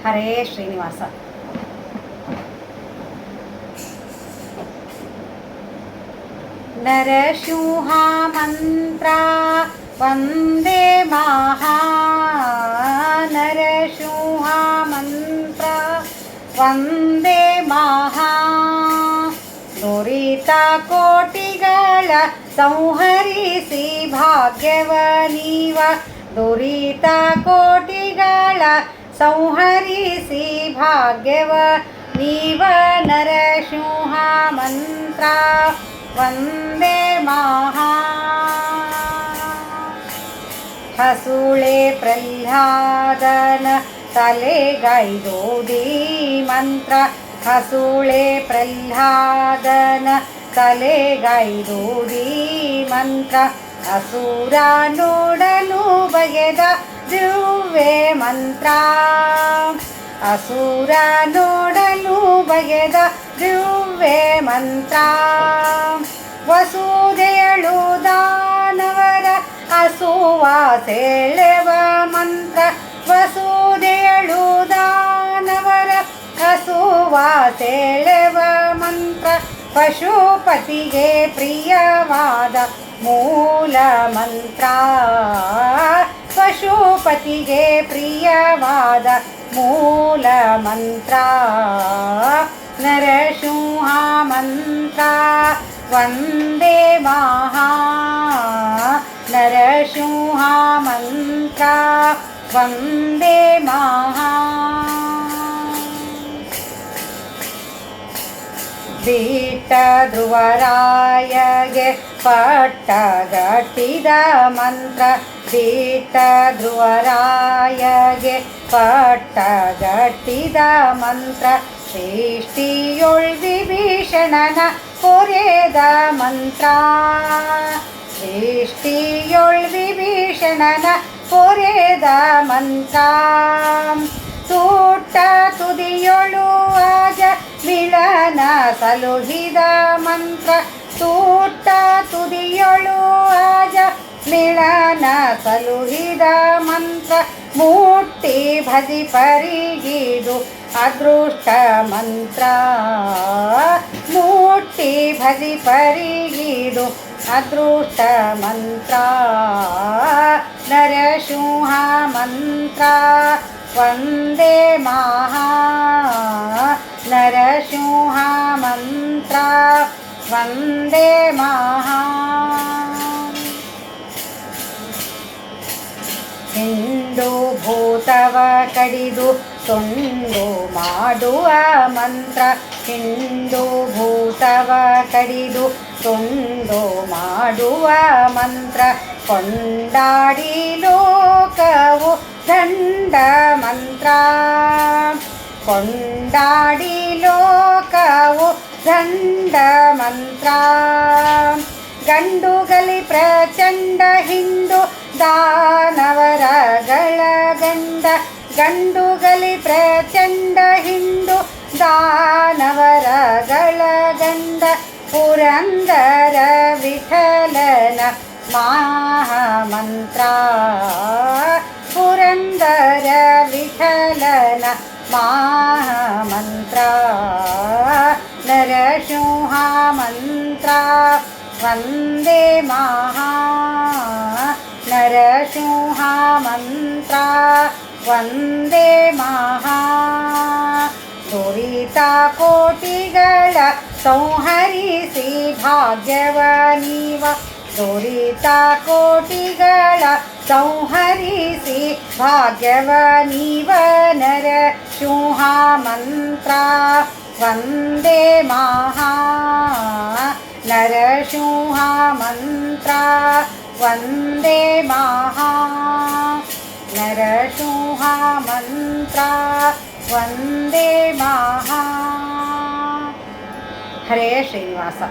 ಹರೇ ಶ್ರೀನಿವಾಸ. ನರಸಿಂಹ ಮಂತ್ರ ವಂದೇ ಮಹಾ, ನರಸಿಂಹ ಮಂತ್ರ ವಂದೇ ಮಹಾ. ನುರಿತ ಕೋಟಿಗಳ ಸಂಹರಿಸಿ ಭಾಗ್ಯವ ನೀವ, ದುರಿತ ಕೋಟಿಗಳ ಸಂಹರಿಸಿ ಭಾಗ್ಯವ ನೀವ. ನರಸಿಂಹ ಮಂತ್ರ ವಂದೇ ಮಹಾ. ಹಸುಳೆ ಪ್ರಹ್ಲಾದನ ತಲೆಗೈದೋದಿ ಮಂತ್ರ, ಹಸುಳೆ ಪ್ರಹ್ಲಾದನ ತಲೆಗೈದೋದಿ ಮಂತ್ರ. ಅಸುರ ನೋಡಲು ಬಗೆದ ದಿವ್ಯ ಮಂತ್ರ, ಅಸುರ ನೋಡಲು ಬಗೆದ ದಿವ್ಯ ಮಂತ್ರ. ವಸುದೆಯಳು ದಾನವರ ಅಸುವ ಸೆಳೆವ ಮಂತ್ರ, ವಸುದೆಯಳು ದಾನವರ ಅಸುವ ಸೆಳೆವ ಮಂತ್ರ. ಪಶುಪತಿಗೆ ಪ್ರಿಯವಾದ ಮೂಲ ಮಂತ್ರ, ಪಶುಪತಿಗೆ ಪ್ರಿಯವಾದ ಮೂಲ ಮಂತ್ರ. ನರಸಿಂಹ ಮಂತ್ರ ವಂದೇ ಮಹಾ, ನರಸಿಂಹ ಮಂತ್ರ ವಂದೇ ಮಹಾ. ದಿಟ್ಟ ಧ್ರುವರಾಯಗೆ ಪಟ್ಟಗಟ್ಟಿದ ಮಂತ್ರ, ದಿಟ್ಟ ಧ್ರುವರಾಯಗೆ ಪಟ್ಟಗಟ್ಟಿದ ಮಂತ್ರ. ಸೃಷ್ಟಿಯೊಳ್ ವಿಭೀಷಣನ ಕೊರೆದ ಮಂತ್ರ, ಸೃಷ್ಟಿಯೊಳ್ ವಿಭೀಷಣನ ಕೊರೆದ ಮಂತ್ರ. ತೂಟ ತುದಿಯೊಳು ಆಜ ಮಿಳನ ಸಲುಹಿದ ಮಂತ್ರ, ತೂಟ ತುದಿಯೊಳು ಆಜ ಮಿಳನ ಸಲುಹಿದ ಮಂತ್ರ. ಮುಟ್ಟಿ ಭಜಿ ಪರಿಗಿದು ಅದೃಷ್ಟ ಮಂತ್ರ, ಮುಟ್ಟಿ ಭಜಿ ಪರಿಗಿದು ಅದೃಷ್ಟ ಮಂತ್ರ. ನರಸಿಂಹ ಮಂತ್ರ ವಂದೇ ಮಹಾ, ನರಸಿಂಹ ಮಂತ್ರ ವಂದೇ ಮಹಾ. ಹಿಂಡು ಭೂತವ ಕಡಿದು ತುಂಡು ಮಾಡುವ ಮಂತ್ರ, ಹಿಂಡು ಭೂತವ ಕಡಿದು ತುಂಡು ಮಾಡುವ ಮಂತ್ರ. ಕೊಂಡಾಡಿ ಲೋಕವು ದಂಡ ಮಂತ್ರ, ಕೊಂಡಾಡಿ ಲೋಕವು ದಂಡ ಮಂತ್ರ. ಗಂಡುಗಲಿ ಪ್ರಚಂಡ ಹಿಂಡು ದಾನವರ ಗಳಗಂಡ, ಗಂಡುಗಲಿ ಪ್ರಚಂಡ ಹಿಂಡು ದಾನವರ ಗಳಗಂಡ. ಪುರಂದರ ವಿಠಲನ ಮಹಾಮಂತ್ರ, ಪುರಂದರ ವಿಠಲನ ಮಹಾಮಂತ್ರ. ನರಸಿಂಹ ಮಂತ್ರ ವಂದೇ ಮಹಾ, ನರಸಿಂಹ ಮಂತ್ರ ವಂದೇ ಮಹಾ. ದುರಿತ ಕೋಟಿಗಳ ಸಂಹರಿಸಿ ಭಾಗ್ಯವ ನೀವ, ದುರಿತ ಕೋಟಿಗಳ ಸಂಹರಿಸಿ ಭಾಗ್ಯವ ನೀವ. ನರಸಿಂಹ ಮಂತ್ರ ವಂದೇ ಮಹಾ, ನರಸಿಂಹ ಮಂತ್ರ ವಂದೇ ಮಹಾ, ನರಸಿಂಹ ಮಂತ್ರ ವಂದೇ ಮಹಾ. ಹರೇ ಶ್ರೀನಿವಾಸ.